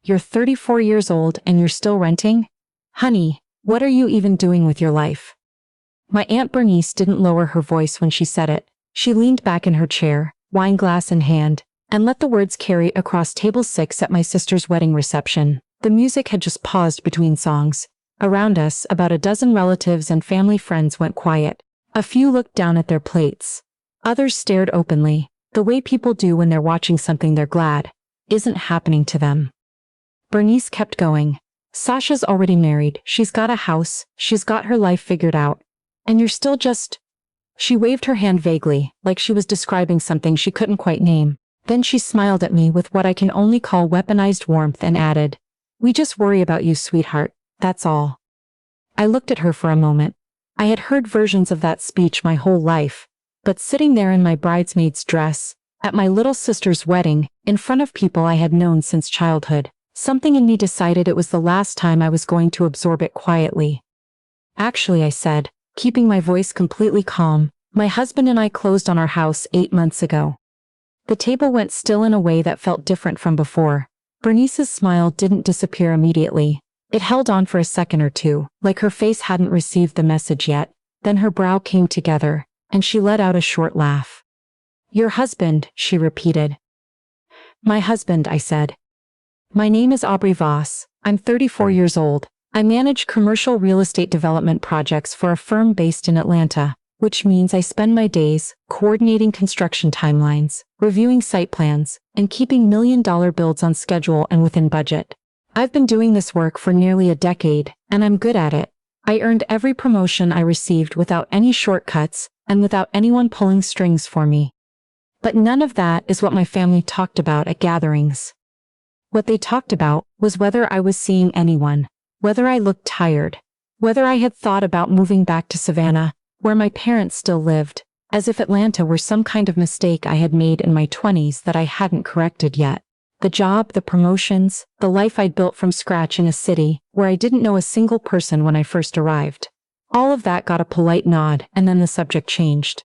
you're 34 years old and you're still renting? Honey, what are you even doing with your life? My Aunt Bernice didn't lower her voice when she said it. She leaned back in her chair, wine glass in hand, and let the words carry across table 6 at my sister's wedding reception. The music had just paused between songs. Around us, about a dozen relatives and family friends went quiet. A few looked down at their plates. Others stared openly, the way people do when they're watching something they're glad isn't happening to them. Bernice kept going. Sasha's already married, she's got a house, she's got her life figured out. And you're still just… She waved her hand vaguely, like she was describing something she couldn't quite name. Then she smiled at me with what I can only call weaponized warmth and added, "We just worry about you, sweetheart, that's all." I looked at her for a moment. I had heard versions of that speech my whole life, but sitting there in my bridesmaid's dress, at my little sister's wedding, in front of people I had known since childhood, something in me decided it was the last time I was going to absorb it quietly. "Actually," I said, keeping my voice completely calm, "my husband and I closed on our house 8 months ago." The table went still in a way that felt different from before. Bernice's smile didn't disappear immediately. It held on for a second or two, like her face hadn't received the message yet. Then her brow came together, and she let out a short laugh. "Your husband," she repeated. "My husband," I said. "My name is Aubrey Voss. I'm 34 years old. I manage commercial real estate development projects for a firm based in Atlanta, which means I spend my days coordinating construction timelines, reviewing site plans, and keeping million-dollar builds on schedule and within budget. I've been doing this work for nearly a decade, and I'm good at it. I earned every promotion I received without any shortcuts and without anyone pulling strings for me. But none of that is what my family talked about at gatherings. What they talked about was whether I was seeing anyone, whether I looked tired, whether I had thought about moving back to Savannah, where my parents still lived, as if Atlanta were some kind of mistake I had made in my 20s that I hadn't corrected yet. The job, the promotions, the life I'd built from scratch in a city where I didn't know a single person when I first arrived. All of that got a polite nod, and then the subject changed.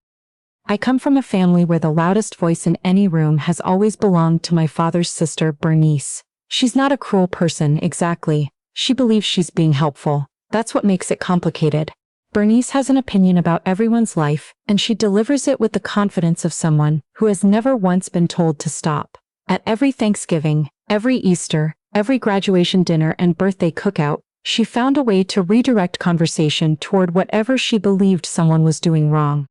I come from a family where the loudest voice in any room has always belonged to my father's sister, Bernice. She's not a cruel person, exactly. She believes she's being helpful. That's what makes it complicated. Bernice has an opinion about everyone's life, and she delivers it with the confidence of someone who has never once been told to stop. At every Thanksgiving, every Easter, every graduation dinner and birthday cookout, she found a way to redirect conversation toward whatever she believed someone was doing wrong.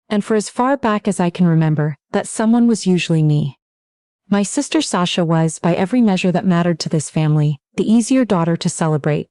And for as far back as I can remember, that someone was usually me. My sister Sasha was, by every measure that mattered to this family, the easier daughter to celebrate.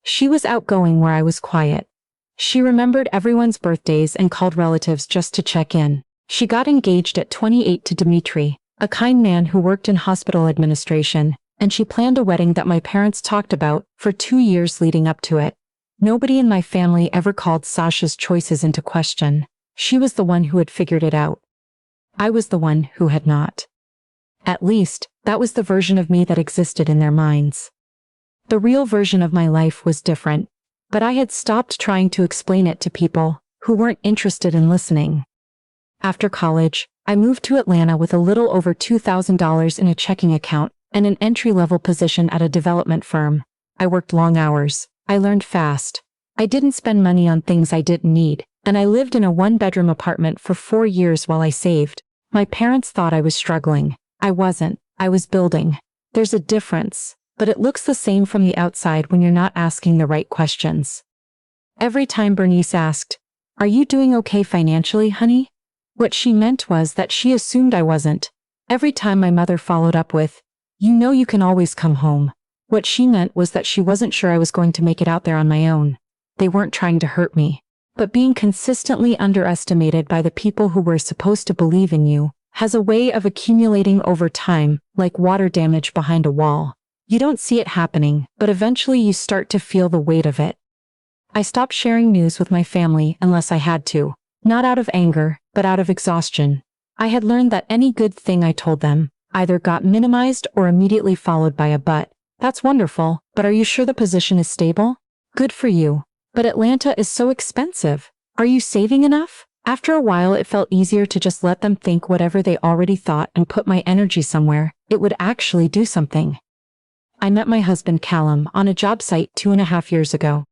She was outgoing where I was quiet. She remembered everyone's birthdays and called relatives just to check in. She got engaged at 28 to Dimitri, a kind man who worked in hospital administration, and she planned a wedding that my parents talked about for 2 years leading up to it. Nobody in my family ever called Sasha's choices into question. She was the one who had figured it out. I was the one who had not. At least, that was the version of me that existed in their minds. The real version of my life was different, but I had stopped trying to explain it to people who weren't interested in listening. After college, I moved to Atlanta with a little over $2,000 in a checking account and an entry-level position at a development firm. I worked long hours. I learned fast. I didn't spend money on things I didn't need, and I lived in a one-bedroom apartment for 4 years while I saved. My parents thought I was struggling. I wasn't. I was building. There's a difference, but it looks the same from the outside when you're not asking the right questions. Every time Bernice asked, "Are you doing okay financially, honey?" what she meant was that she assumed I wasn't. Every time my mother followed up with, "You know you can always come home," what she meant was that she wasn't sure I was going to make it out there on my own. They weren't trying to hurt me. But being consistently underestimated by the people who were supposed to believe in you has a way of accumulating over time, like water damage behind a wall. You don't see it happening, but eventually you start to feel the weight of it. I stopped sharing news with my family unless I had to, not out of anger, but out of exhaustion. I had learned that any good thing I told them either got minimized or immediately followed by a "but." "That's wonderful, but are you sure the position is stable?" "Good for you. But Atlanta is so expensive. Are you saving enough?" After a while it felt easier to just let them think whatever they already thought and put my energy somewhere it would actually do something. I met my husband Callum on a job site 2.5 years ago.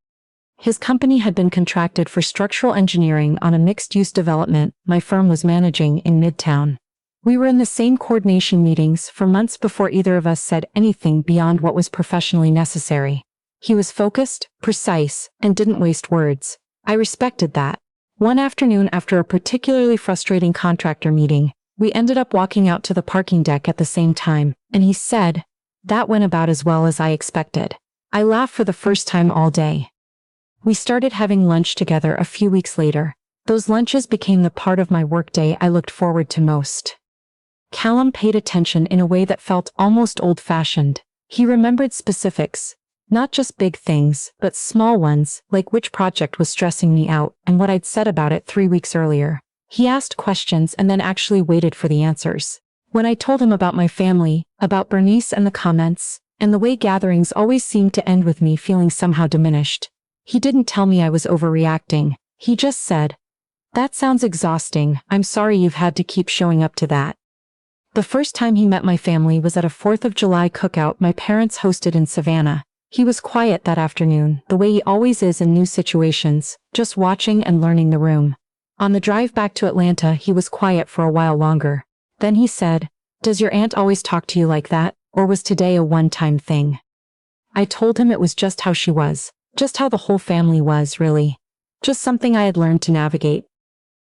His company had been contracted for structural engineering on a mixed-use development my firm was managing in Midtown. We were in the same coordination meetings for months before either of us said anything beyond what was professionally necessary. He was focused, precise, and didn't waste words. I respected that. One afternoon after a particularly frustrating contractor meeting, we ended up walking out to the parking deck at the same time, and he said, "That went about as well as I expected." I laughed for the first time all day. We started having lunch together a few weeks later. Those lunches became the part of my workday I looked forward to most. Callum paid attention in a way that felt almost old-fashioned. He remembered specifics, not just big things, but small ones, like which project was stressing me out and what I'd said about it 3 weeks earlier. He asked questions and then actually waited for the answers. When I told him about my family, about Bernice and the comments, and the way gatherings always seemed to end with me feeling somehow diminished, he didn't tell me I was overreacting. He just said, "That sounds exhausting. I'm sorry you've had to keep showing up to that." The first time he met my family was at a 4th of July cookout my parents hosted in Savannah. He was quiet that afternoon, the way he always is in new situations, just watching and learning the room. On the drive back to Atlanta, he was quiet for a while longer. Then he said, "Does your aunt always talk to you like that, or was today a one-time thing?" I told him it was just how she was. Just how the whole family was, really. Just something I had learned to navigate.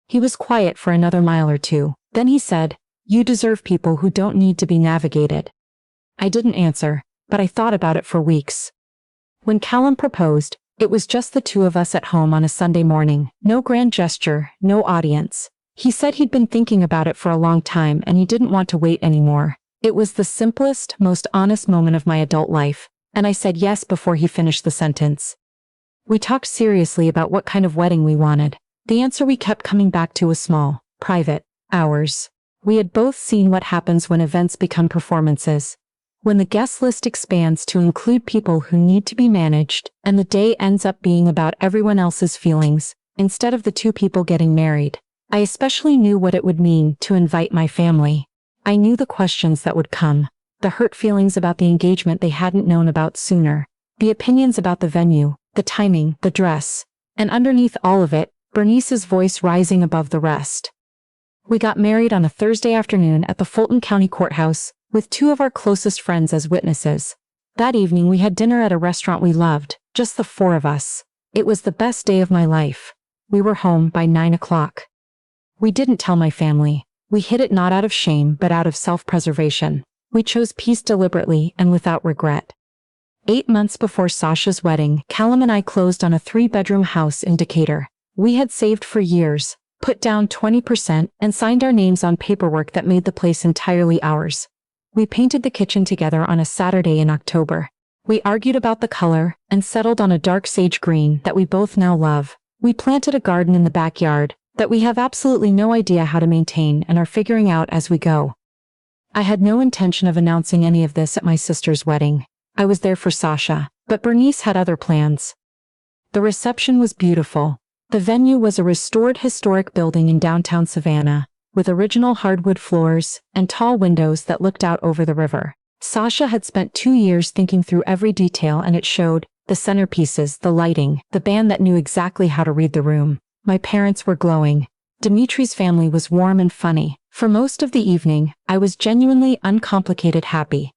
He was quiet for another mile or two. Then he said, "You deserve people who don't need to be navigated." I didn't answer, but I thought about it for weeks. When Callum proposed, it was just the two of us at home on a Sunday morning. No grand gesture, no audience. He said he'd been thinking about it for a long time and he didn't want to wait anymore. It was the simplest, most honest moment of my adult life, and I said yes before he finished the sentence. We talked seriously about what kind of wedding we wanted. The answer we kept coming back to was small, private, ours. We had both seen what happens when events become performances. When the guest list expands to include people who need to be managed, and the day ends up being about everyone else's feelings, instead of the two people getting married. I especially knew what it would mean to invite my family. I knew the questions that would come, the hurt feelings about the engagement they hadn't known about sooner, the opinions about the venue, the timing, the dress, and underneath all of it, Bernice's voice rising above the rest. We got married on a Thursday afternoon at the Fulton County Courthouse, with two of our closest friends as witnesses. That evening we had dinner at a restaurant we loved, just the four of us. It was the best day of my life. We were home by 9 o'clock. We didn't tell my family. We hid it not out of shame but out of self-preservation. We chose peace deliberately and without regret. 8 months before Sasha's wedding, Callum and I closed on a 3-bedroom house in Decatur. We had saved for years, put down 20%, and signed our names on paperwork that made the place entirely ours. We painted the kitchen together on a Saturday in October. We argued about the color and settled on a dark sage green that we both now love. We planted a garden in the backyard that we have absolutely no idea how to maintain and are figuring out as we go. I had no intention of announcing any of this at my sister's wedding. I was there for Sasha, but Bernice had other plans. The reception was beautiful. The venue was a restored historic building in downtown Savannah, with original hardwood floors and tall windows that looked out over the river. Sasha had spent 2 years thinking through every detail and it showed: the centerpieces, the lighting, the band that knew exactly how to read the room. My parents were glowing. Dimitri's family was warm and funny. For most of the evening, I was genuinely uncomplicated happy.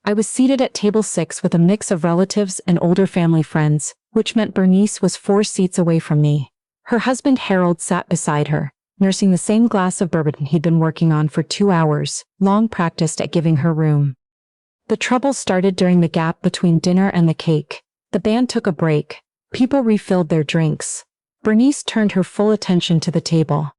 I was seated at table 6 with a mix of relatives and older family friends, which meant Bernice was 4 seats away from me. Her husband Harold sat beside her, nursing the same glass of bourbon he'd been working on for 2 hours, long practiced at giving her room. The trouble started during the gap between dinner and the cake. The band took a break. People refilled their drinks. Bernice turned her full attention to the table.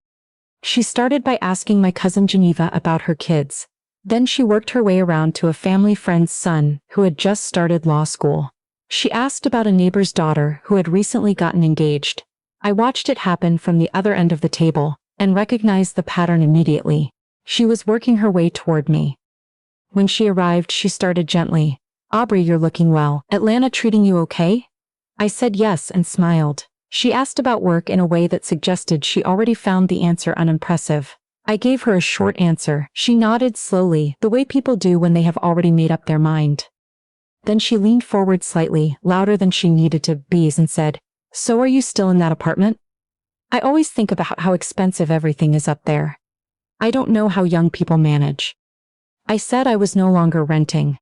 She started by asking my cousin Geneva about her kids. Then she worked her way around to a family friend's son who had just started law school. She asked about a neighbor's daughter who had recently gotten engaged. I watched it happen from the other end of the table and recognized the pattern immediately. She was working her way toward me. When she arrived, she started gently. "Aubrey, you're looking well. Atlanta treating you okay?" I said yes and smiled. She asked about work in a way that suggested she already found the answer unimpressive. I gave her a short answer. She nodded slowly, the way people do when they have already made up their mind. Then she leaned forward slightly, louder than she needed to be, and said, "So are you still in that apartment? I always think about how expensive everything is up there. I don't know how young people manage." I said I was no longer renting.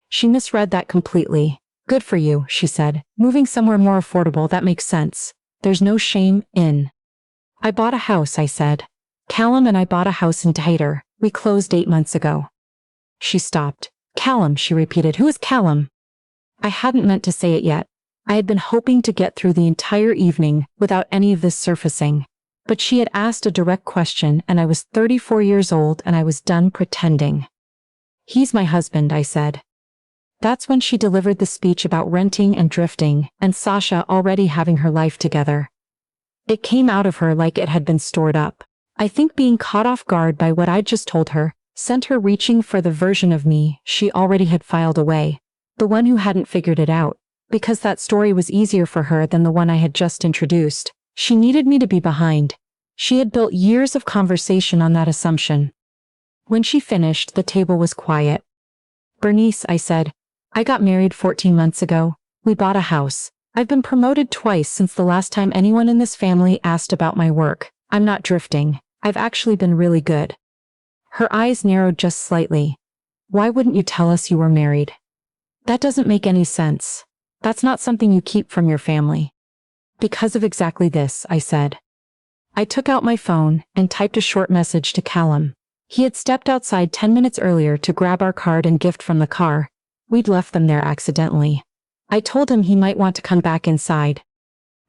She misread that completely. "Good for you," she said. "Moving somewhere more affordable, that makes sense. There's no shame in." "I bought a house," I said. "Callum and I bought a house in Tater. We closed 8 months ago." She stopped. "Callum," she repeated. "Who is Callum?" I hadn't meant to say it yet. I had been hoping to get through the entire evening without any of this surfacing. But she had asked a direct question, and I was 34 years old and I was done pretending. "He's my husband," I said. That's when she delivered the speech about renting and drifting, and Sasha already having her life together. It came out of her like it had been stored up. I think being caught off guard by what I'd just told her sent her reaching for the version of me she already had filed away, the one who hadn't figured it out, because that story was easier for her than the one I had just introduced. She needed me to be behind. She had built years of conversation on that assumption. When she finished, the table was quiet. "Bernice," I said, "I got married 14 months ago. We bought a house. I've been promoted twice since the last time anyone in this family asked about my work. I'm not drifting. I've actually been really good." Her eyes narrowed just slightly. "Why wouldn't you tell us you were married? That doesn't make any sense. That's not something you keep from your family." "Because of exactly this," I said. I took out my phone and typed a short message to Callum. He had stepped outside 10 minutes earlier to grab our card and gift from the car. We'd left them there accidentally. I told him he might want to come back inside.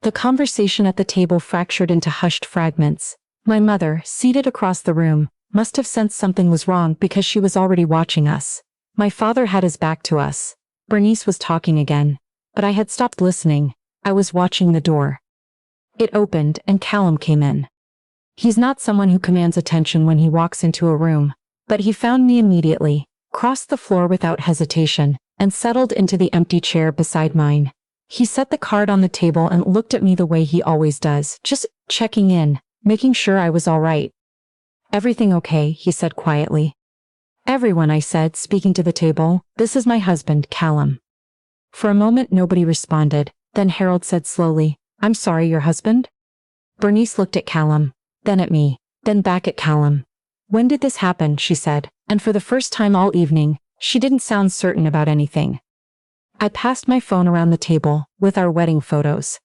The conversation at the table fractured into hushed fragments. My mother, seated across the room, must have sensed something was wrong because she was already watching us. My father had his back to us. Bernice was talking again. But I had stopped listening. I was watching the door. It opened and Callum came in. He's not someone who commands attention when he walks into a room, but he found me immediately, crossed the floor without hesitation, and settled into the empty chair beside mine. He set the card on the table and looked at me the way he always does, just checking in, making sure I was all right. "Everything okay?" he said quietly. "Everyone," I said, speaking to the table. "This is my husband, Callum." For a moment nobody responded. Then Harold said slowly, "I'm sorry, your husband?" Bernice looked at Callum, then at me, then back at Callum. "When did this happen?" she said, and for the first time all evening, she didn't sound certain about anything. I passed my phone around the table, with our wedding photos.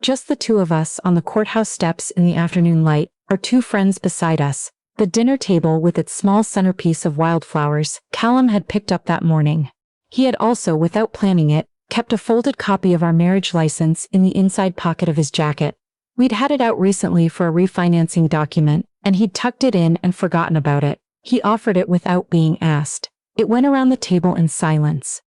Just the two of us on the courthouse steps in the afternoon light, our two friends beside us, the dinner table with its small centerpiece of wildflowers Callum had picked up that morning. He had also, without planning it, kept a folded copy of our marriage license in the inside pocket of his jacket. We'd had it out recently for a refinancing document, and he'd tucked it in and forgotten about it. He offered it without being asked. It went around the table in silence.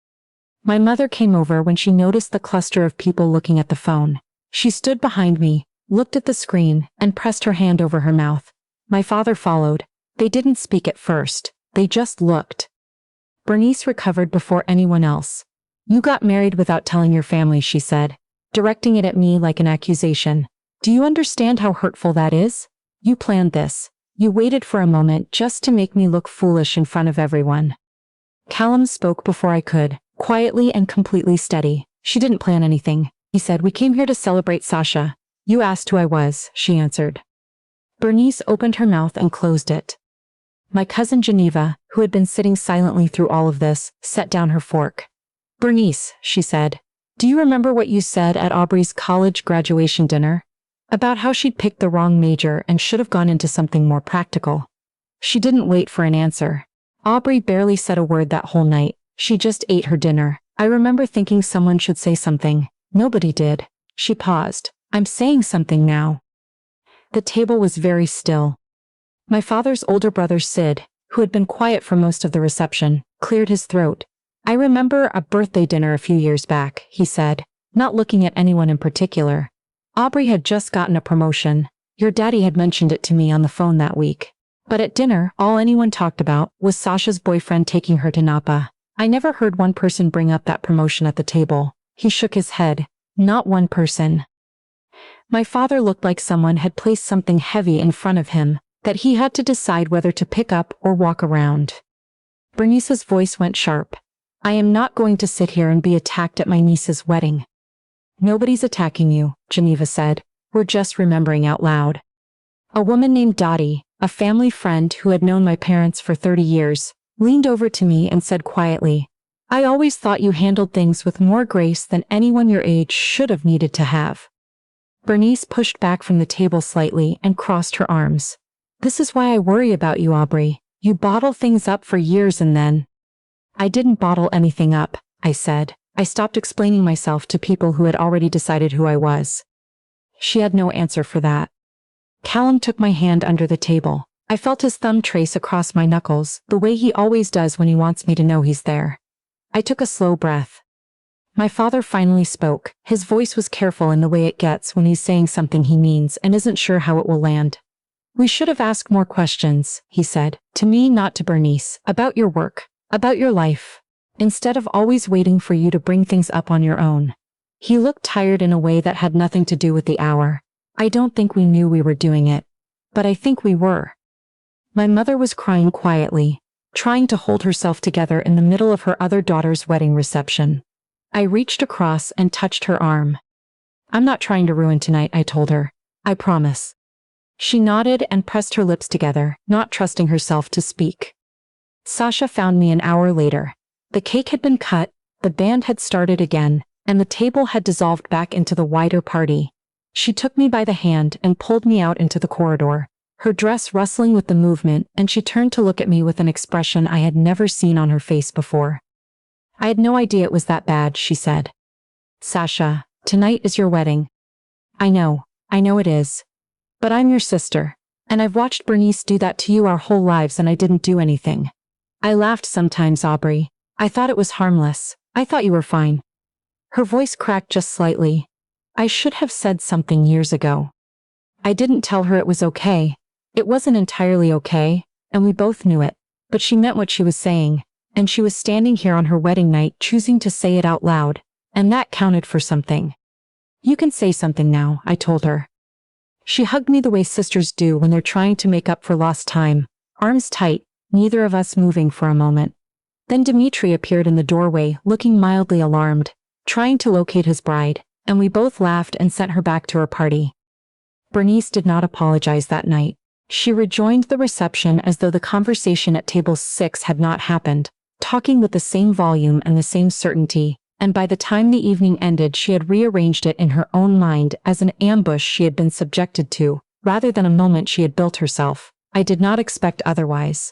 My mother came over when she noticed the cluster of people looking at the phone. She stood behind me, looked at the screen, and pressed her hand over her mouth. My father followed. They didn't speak at first. They just looked. Bernice recovered before anyone else. "You got married without telling your family," she said, directing it at me like an accusation. "Do you understand how hurtful that is? You planned this. You waited for a moment just to make me look foolish in front of everyone." Callum spoke before I could, quietly and completely steady. "She didn't plan anything," he said. "We came here to celebrate Sasha." "You asked who I was," she answered. Bernice opened her mouth and closed it. My cousin Geneva, who had been sitting silently through all of this, set down her fork. "Bernice," she said, "do you remember what you said at Aubrey's college graduation dinner? About how she'd picked the wrong major and should have gone into something more practical." She didn't wait for an answer. Aubrey barely said a word that whole night. She just ate her dinner. I remember thinking someone should say something. Nobody did. She paused. "I'm saying something now." The table was very still. My father's older brother Sid, who had been quiet for most of the reception, cleared his throat. "I remember a birthday dinner a few years back," he said, not looking at anyone in particular. "Aubrey had just gotten a promotion. Your daddy had mentioned it to me on the phone that week. But at dinner, all anyone talked about was Sasha's boyfriend taking her to Napa. I never heard one person bring up that promotion at the table." He shook his head. "Not one person." My father looked like someone had placed something heavy in front of him, that he had to decide whether to pick up or walk around. Bernice's voice went sharp. I am not going to sit here and be attacked at my niece's wedding. Nobody's attacking you, Geneva said. We're just remembering out loud. A woman named Dottie, a family friend who had known my parents for 30 years, leaned over to me and said quietly, I always thought you handled things with more grace than anyone your age should have needed to have. Bernice pushed back from the table slightly and crossed her arms. This is why I worry about you, Aubrey. You bottle things up for years and then. I didn't bottle anything up, I said. I stopped explaining myself to people who had already decided who I was. She had no answer for that. Callum took my hand under the table. I felt his thumb trace across my knuckles, the way he always does when he wants me to know he's there. I took a slow breath. My father finally spoke. His voice was careful in the way it gets when he's saying something he means and isn't sure how it will land. We should have asked more questions, he said, to me, not to Bernice, about your work, about your life, instead of always waiting for you to bring things up on your own. He looked tired in a way that had nothing to do with the hour. I don't think we knew we were doing it, but I think we were. My mother was crying quietly, trying to hold herself together in the middle of her other daughter's wedding reception. I reached across and touched her arm. I'm not trying to ruin tonight, I told her. I promise. She nodded and pressed her lips together, not trusting herself to speak. Sasha found me an hour later. The cake had been cut, the band had started again, and the table had dissolved back into the wider party. She took me by the hand and pulled me out into the corridor, her dress rustling with the movement, and she turned to look at me with an expression I had never seen on her face before. I had no idea it was that bad, she said. Sasha, tonight is your wedding. I know it is. But I'm your sister, and I've watched Bernice do that to you our whole lives and I didn't do anything. I laughed sometimes, Aubrey. I thought it was harmless. I thought you were fine. Her voice cracked just slightly. I should have said something years ago. I didn't tell her it was okay. It wasn't entirely okay, and we both knew it, but she meant what she was saying, and she was standing here on her wedding night choosing to say it out loud, and that counted for something. You can say something now, I told her. She hugged me the way sisters do when they're trying to make up for lost time, arms tight, neither of us moving for a moment. Then Dimitri appeared in the doorway, looking mildly alarmed, trying to locate his bride, and we both laughed and sent her back to her party. Bernice did not apologize that night. She rejoined the reception as though the conversation at table 6 had not happened, talking with the same volume and the same certainty, and by the time the evening ended she had rearranged it in her own mind as an ambush she had been subjected to, rather than a moment she had built herself. I did not expect otherwise.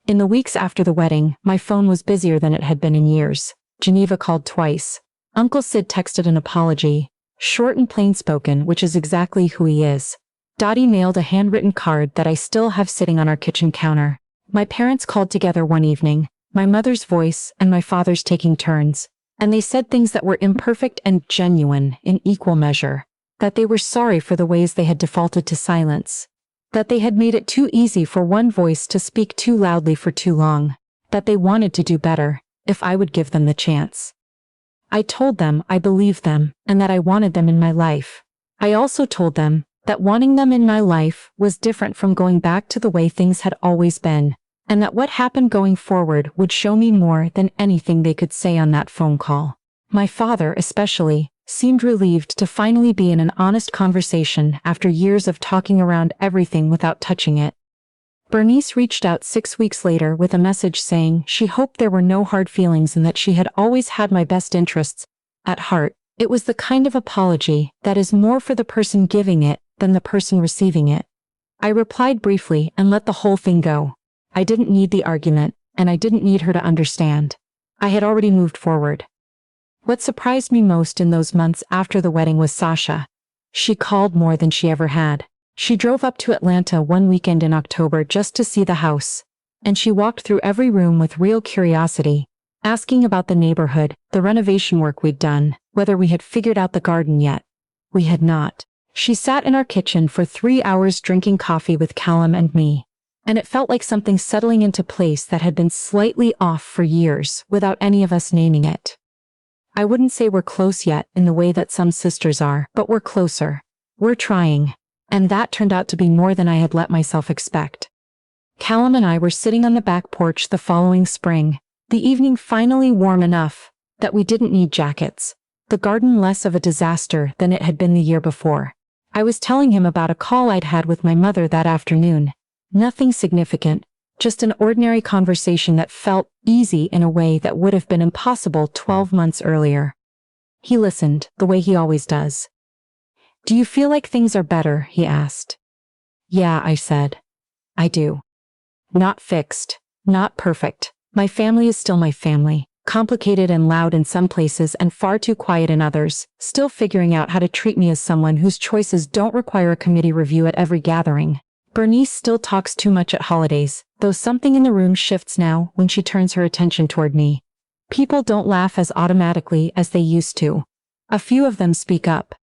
In the weeks after the wedding, my phone was busier than it had been in years. Geneva called twice. Uncle Sid texted an apology, short and plain-spoken, which is exactly who he is. Dottie mailed a handwritten card that I still have sitting on our kitchen counter. My parents called together one evening, my mother's voice and my father's taking turns, and they said things that were imperfect and genuine in equal measure, that they were sorry for the ways they had defaulted to silence, that they had made it too easy for one voice to speak too loudly for too long, that they wanted to do better, if I would give them the chance. I told them I believed them and that I wanted them in my life. I also told them that wanting them in my life was different from going back to the way things had always been, and that what happened going forward would show me more than anything they could say on that phone call. My father, especially, seemed relieved to finally be in an honest conversation after years of talking around everything without touching it. Bernice reached out 6 weeks later with a message saying she hoped there were no hard feelings and that she had always had my best interests at heart. It was the kind of apology that is more for the person giving it than the person receiving it. I replied briefly and let the whole thing go. I didn't need the argument, and I didn't need her to understand. I had already moved forward. What surprised me most in those months after the wedding was Sasha. She called more than she ever had. She drove up to Atlanta one weekend in October just to see the house, and she walked through every room with real curiosity, asking about the neighborhood, the renovation work we'd done, whether we had figured out the garden yet. We had not. She sat in our kitchen for 3 hours drinking coffee with Callum and me, and it felt like something settling into place that had been slightly off for years without any of us naming it. I wouldn't say we're close yet in the way that some sisters are, but we're closer. We're trying. And that turned out to be more than I had let myself expect. Callum and I were sitting on the back porch the following spring, The evening finally warm enough that we didn't need jackets. The garden less of a disaster than it had been the year before. I was telling him about a call I'd had with my mother that afternoon. Nothing significant, just an ordinary conversation that felt easy in a way that would have been impossible 12 months earlier. He listened, the way he always does. "Do you feel like things are better?" he asked. "Yeah," I said. "I do. Not fixed, not perfect. My family is still my family, complicated and loud in some places and far too quiet in others, still figuring out how to treat me as someone whose choices don't require a committee review at every gathering. Bernice still talks too much at holidays, though something in the room shifts now when she turns her attention toward me. People don't laugh as automatically as they used to. A few of them speak up.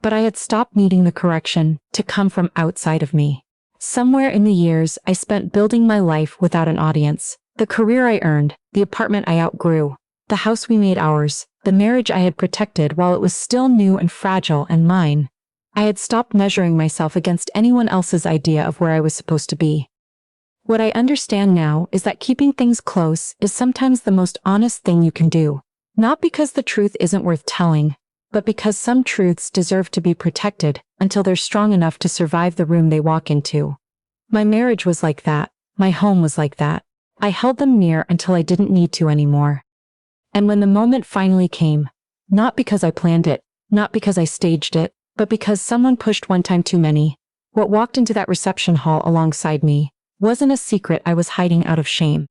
But I had stopped needing the correction to come from outside of me. Somewhere in the years I spent building my life without an audience, the career I earned, the apartment I outgrew, the house we made ours, the marriage I had protected while it was still new and fragile and mine. I had stopped measuring myself against anyone else's idea of where I was supposed to be. What I understand now is that keeping things close is sometimes the most honest thing you can do. Not because the truth isn't worth telling, but because some truths deserve to be protected until they're strong enough to survive the room they walk into. My marriage was like that. My home was like that. I held them near until I didn't need to anymore. And when the moment finally came, not because I planned it, not because I staged it, but because someone pushed one time too many, what walked into that reception hall alongside me wasn't a secret I was hiding out of shame.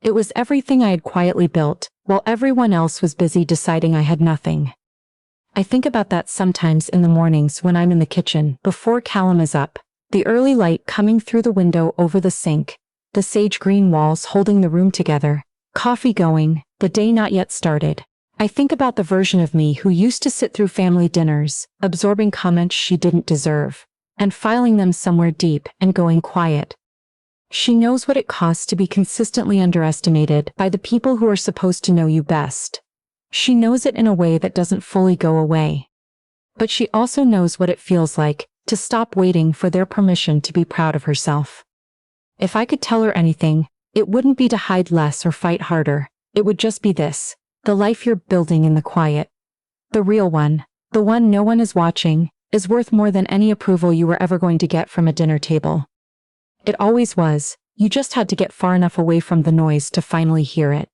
It was everything I had quietly built, while everyone else was busy deciding I had nothing. I think about that sometimes in the mornings when I'm in the kitchen, before Callum is up, the early light coming through the window over the sink, the sage green walls holding the room together, coffee going, the day not yet started. I think about the version of me who used to sit through family dinners, absorbing comments she didn't deserve, and filing them somewhere deep and going quiet. She knows what it costs to be consistently underestimated by the people who are supposed to know you best. She knows it in a way that doesn't fully go away. But she also knows what it feels like to stop waiting for their permission to be proud of herself. If I could tell her anything, it wouldn't be to hide less or fight harder. It would just be this: the life you're building in the quiet. The real one, the one no one is watching, is worth more than any approval you were ever going to get from a dinner table. It always was. You just had to get far enough away from the noise to finally hear it.